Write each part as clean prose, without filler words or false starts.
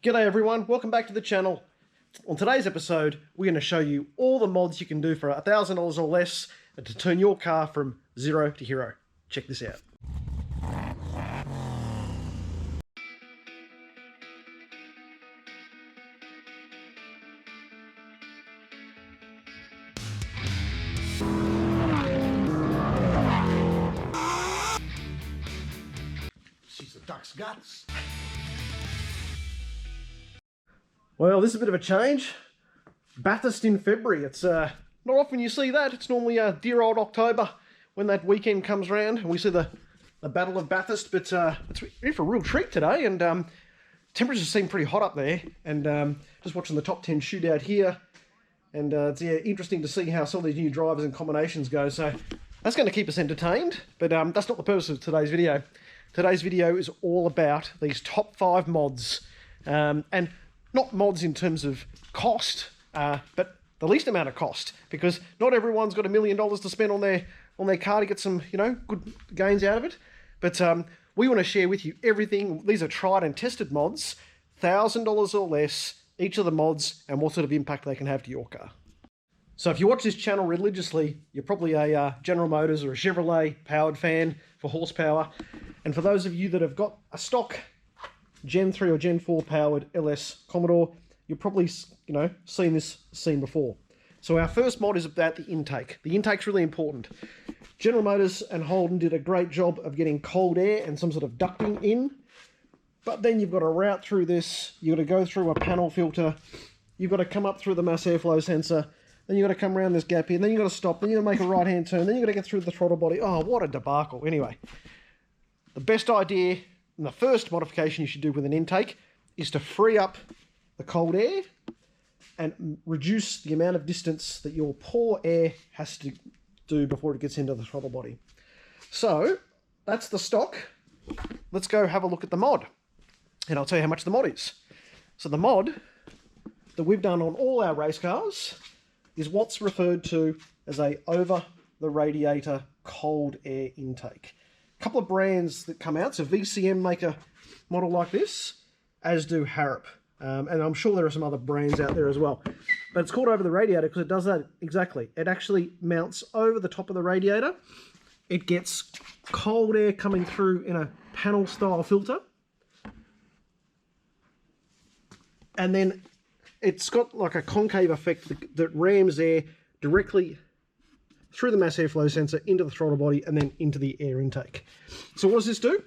G'day everyone, welcome back to the channel. On today's episode, we're going to show you all the mods you can do for $1,000 or less to turn your car from zero to hero. Check this out. She's a duck's guts. Well, this is a bit of a change. Bathurst in February. It's not often you see that. It's normally dear old October when that weekend comes around and we see the Battle of Bathurst. But it's in for a real treat today, and temperatures seem pretty hot up there. And just watching the top 10 shootout here, and it's interesting to see how some of these new drivers and combinations go. So that's going to keep us entertained. But that's not the purpose of today's video. Today's video is all about these top 5 mods, and not mods in terms of cost, but the least amount of cost, because not everyone's got $1 million to spend on their car to get some, good gains out of it. But we want to share with you everything. These are tried and tested mods, $1,000 or less, each of the mods, and what sort of impact they can have to your car. So if you watch this channel religiously, you're probably a General Motors or a Chevrolet powered fan for horsepower. And for those of you that have got a stock Gen 3 or Gen 4 powered LS Commodore, you've probably, seen this scene before. So our first mod is about the intake. The intake's really important. General Motors and Holden did a great job of getting cold air and some sort of ducting in, but then you've got to route through this, you've got to go through a panel filter, you've got to come up through the mass airflow sensor, then you've got to come around this gap here, then you've got to stop, then you've got to make a right-hand turn, then you've got to get through the throttle body. Oh, what a debacle. Anyway, the best idea, and the first modification you should do with an intake, is to free up the cold air and reduce the amount of distance that your poor air has to do before it gets into the throttle body. So that's the stock. Let's go have a look at the mod, and I'll tell you how much the mod is. So the mod that we've done on all our race cars is what's referred to as a over the radiator cold air intake. Couple of brands that come out. So VCM make a model like this, as do Harrop. And I'm sure there are some other brands out there as well. But it's called over the radiator because it does that exactly. It actually mounts over the top of the radiator. It gets cold air coming through in a panel style filter. And then it's got like a concave effect that rams air directly through the mass airflow sensor into the throttle body and then into the air intake. So what does this do?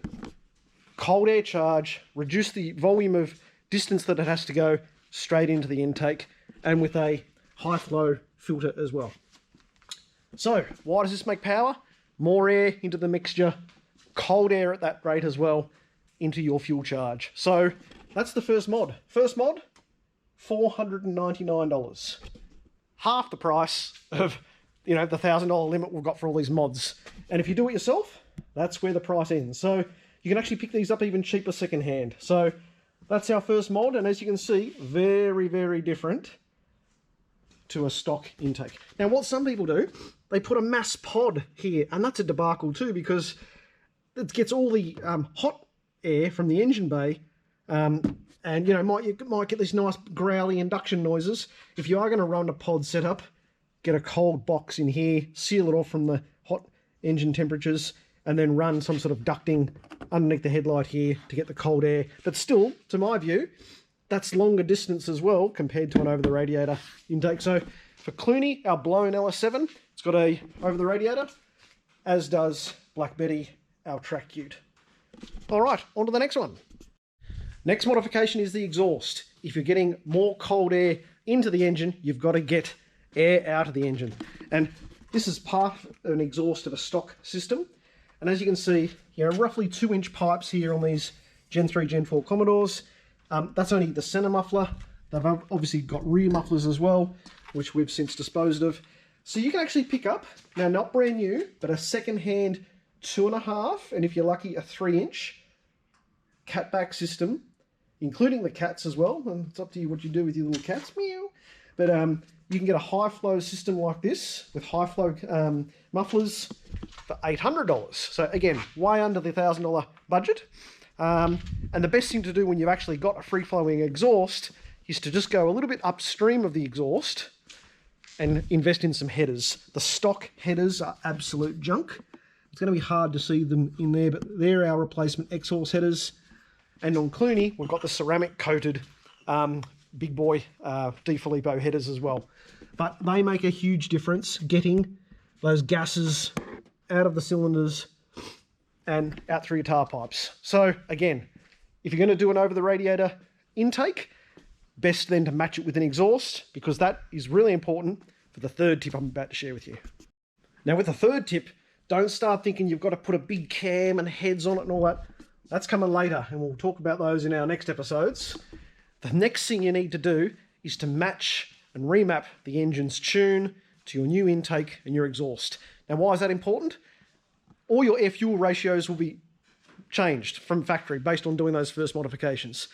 Cold air charge, reduce the volume of distance that it has to go straight into the intake, and with a high flow filter as well. So why does this make power? More air into the mixture, cold air at that rate as well into your fuel charge. So that's the first mod. First mod, $499. Half the price of the $1,000 limit we've got for all these mods. And if you do it yourself, that's where the price ends. So you can actually pick these up even cheaper secondhand. So that's our first mod, and as you can see, very, very different to a stock intake. Now, what some people do, they put a mass pod here, and that's a debacle too, because it gets all the hot air from the engine bay, and you might get these nice growly induction noises. If you are going to run a pod setup, get a cold box in here, seal it off from the hot engine temperatures, and then run some sort of ducting underneath the headlight here to get the cold air. But still, to my view, that's longer distance as well compared to an over-the-radiator intake. So for Clooney, our blown LS7, it's got a over-the-radiator, as does Black Betty, our track ute. All right, on to the next one. Next modification is the exhaust. If you're getting more cold air into the engine, you've got to get air out of the engine. And this is part of an exhaust of a stock system. And as you can see, roughly 2-inch pipes here on these Gen 3, Gen 4 Commodores. That's only the center muffler. They've obviously got rear mufflers as well, which we've since disposed of. So you can actually pick up, now not brand new, but a second-hand 2.5, and if you're lucky, a 3-inch catback system, including the cats as well. And it's up to you what you do with your little cats. Meow. But you can get a high flow system like this with high flow mufflers for $800. So again, way under the $1,000 budget. And the best thing to do when you've actually got a free-flowing exhaust is to just go a little bit upstream of the exhaust and invest in some headers. The stock headers are absolute junk. It's going to be hard to see them in there, but they're our replacement exhaust headers. And on Clooney, we've got the ceramic coated big boy DeFilippo headers as well. But they make a huge difference getting those gases out of the cylinders and out through your tar pipes. So again, if you're going to do an over the radiator intake, best then to match it with an exhaust, because that is really important for the third tip I'm about to share with you. Now with the third tip, don't start thinking you've got to put a big cam and heads on it and all that. That's coming later, and we'll talk about those in our next episodes. The next thing you need to do is to match and remap the engine's tune to your new intake and your exhaust. Now why is that important? All your air-fuel ratios will be changed from factory based on doing those first modifications.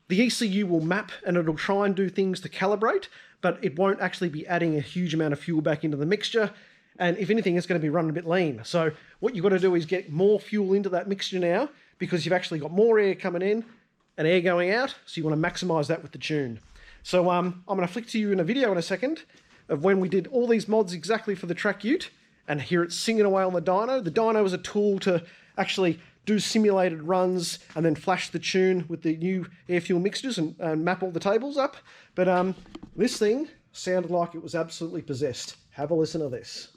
The ECU will map and it'll try and do things to calibrate, but it won't actually be adding a huge amount of fuel back into the mixture. And if anything, it's going to be running a bit lean. So what you've got to do is get more fuel into that mixture now, because you've actually got more air coming in and air going out. So you want to maximize that with the tune. So I'm going to flick to you in a video in a second of when we did all these mods exactly for the track ute, and hear it singing away on the dyno. The dyno is a tool to actually do simulated runs and then flash the tune with the new air-fuel mixtures and map all the tables up. But this thing sounded like it was absolutely possessed. Have a listen to this.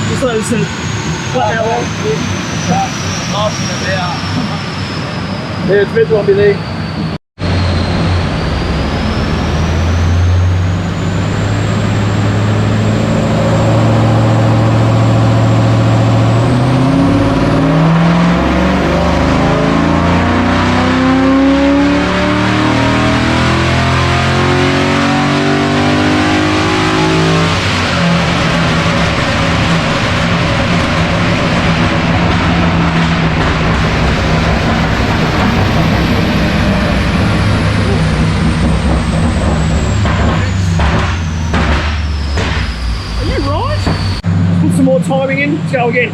Just let us flat out long. Yeah, it's meant to be there. Some more timing in, let's go again.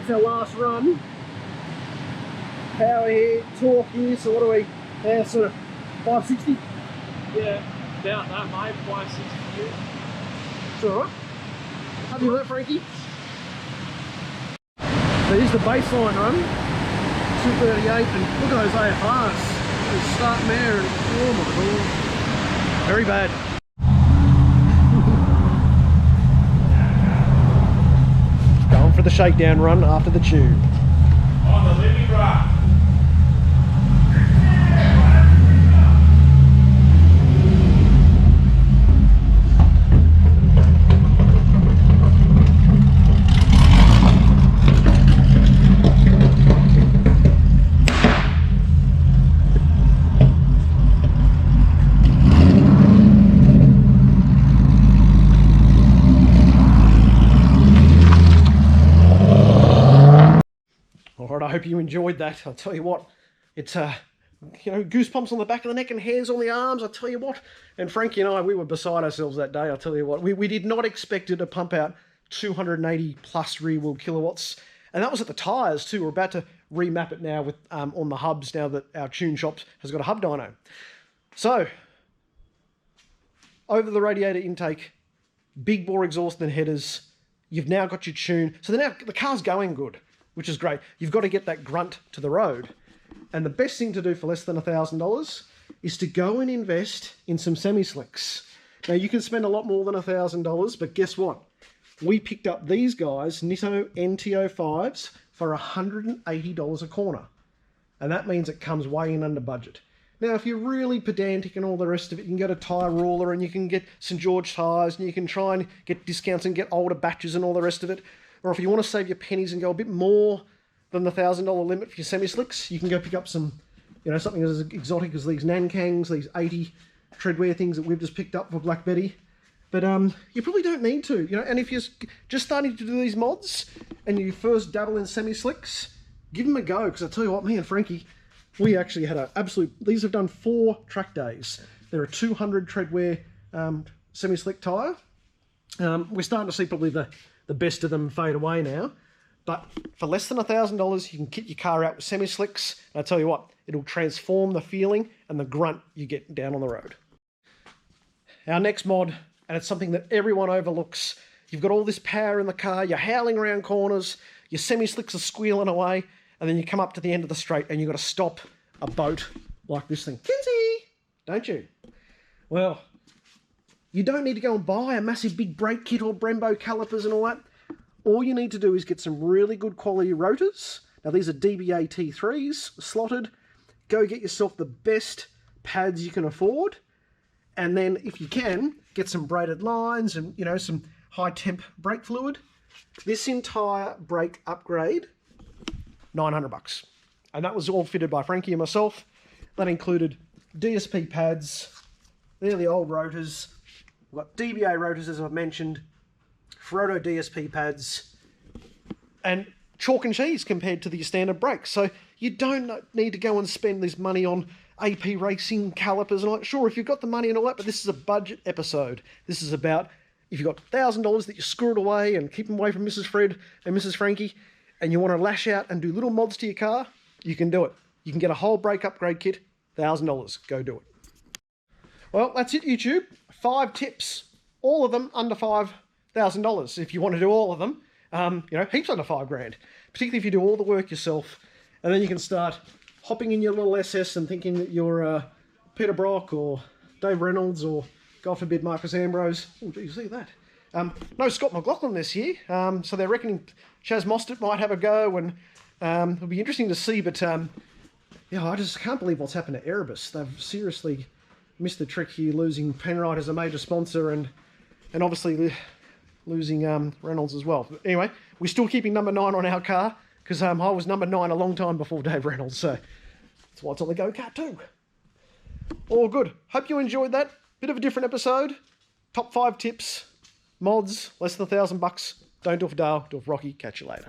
Our last run. Power here, torque here, so what are we? Sort of 560? Yeah, about that, mate. 560. It's alright. Happy with it, Frankie? So here's the baseline run. 238, and look at those AFRs. They start there, and oh my god. Very bad. For the shakedown run after the tube. On the living rock. I hope you enjoyed that. I'll tell you what, it's you know, goosebumps on the back of the neck and hairs on the arms. I'll tell you what. And Frankie and I, we were beside ourselves that day. I'll tell you what, we did not expect it to pump out 280 plus rear wheel kilowatts, and that was at the tyres too. We're about to remap it now with on the hubs now that our tune shop has got a hub dyno. So over the radiator intake, big bore exhaust and headers. You've now got your tune. So now the car's going good, which is great. You've got to get that grunt to the road. And the best thing to do for less than $1,000 is to go and invest in some semi-slicks. Now, you can spend a lot more than $1,000, but guess what? We picked up these guys, Nitto NTO5s, for $180 a corner. And that means it comes way in under budget. Now, if you're really pedantic and all the rest of it, you can go to Tyre Ruler and you can get St. George tyres and you can try and get discounts and get older batches and all the rest of it. Or if you want to save your pennies and go a bit more than the $1,000 limit for your semi-slicks, you can go pick up some, you know, something as exotic as these Nankangs, these 80 treadwear things that we've just picked up for Black Betty. But you probably don't need to, you know, and if you're just starting to do these mods and you first dabble in semi-slicks, give them a go, because I tell you what, me and Frankie, we actually had an absolute... These have done 4 track days. They're a 200 treadwear semi-slick tyre. We're starting to see probably the best of them fade away now. But for less than $1,000, you can kit your car out with semi-slicks. And I tell you what, it'll transform the feeling and the grunt you get down on the road. Our next mod, and it's something that everyone overlooks. You've got all this power in the car, you're howling around corners, your semi-slicks are squealing away, and then you come up to the end of the straight and you've got to stop a boat like this thing. Kinsey! Don't you? Well, you don't need to go and buy a massive big brake kit or Brembo calipers and all that. All you need to do is get some really good quality rotors. Now, these are DBA T3s, slotted. Go get yourself the best pads you can afford. And then, if you can, get some braided lines and, you know, some high-temp brake fluid. This entire brake upgrade, $900. And that was all fitted by Frankie and myself. That included DSP pads. They're the old rotors. We've got DBA rotors, as I've mentioned. Frodo DSP pads. And chalk and cheese compared to the standard brakes. So you don't need to go and spend this money on AP racing calipers and all that. Sure, if you've got the money and all that, but this is a budget episode. This is about if you've got $1,000 that you squirrel away and keep them away from Mrs. Fred and Mrs. Frankie, and you want to lash out and do little mods to your car, you can do it. You can get a whole brake upgrade kit, $1,000. Go do it. Well, that's it, YouTube. 5 tips. All of them under $5,000. If you want to do all of them, you know, heaps under $5,000. Particularly if you do all the work yourself. And then you can start hopping in your little SS and thinking that you're Peter Brock or Dave Reynolds or, God forbid, Marcus Ambrose. Oh, do you see that? No Scott McLaughlin this year, so they're reckoning Chaz Mostert might have a go, and it'll be interesting to see, but yeah, I just can't believe what's happened to Erebus. They've seriously missed the trick here, losing Penrite as a major sponsor, and obviously losing Reynolds as well. But anyway, we're still keeping number 9 on our car, because I was number 9 a long time before Dave Reynolds, so that's why it's on the go-kart too. All good. Hope you enjoyed that. Bit of a different episode. Top 5 tips. Mods, less than $1,000. Don't do it for Dale, do it for Rocky. Catch you later.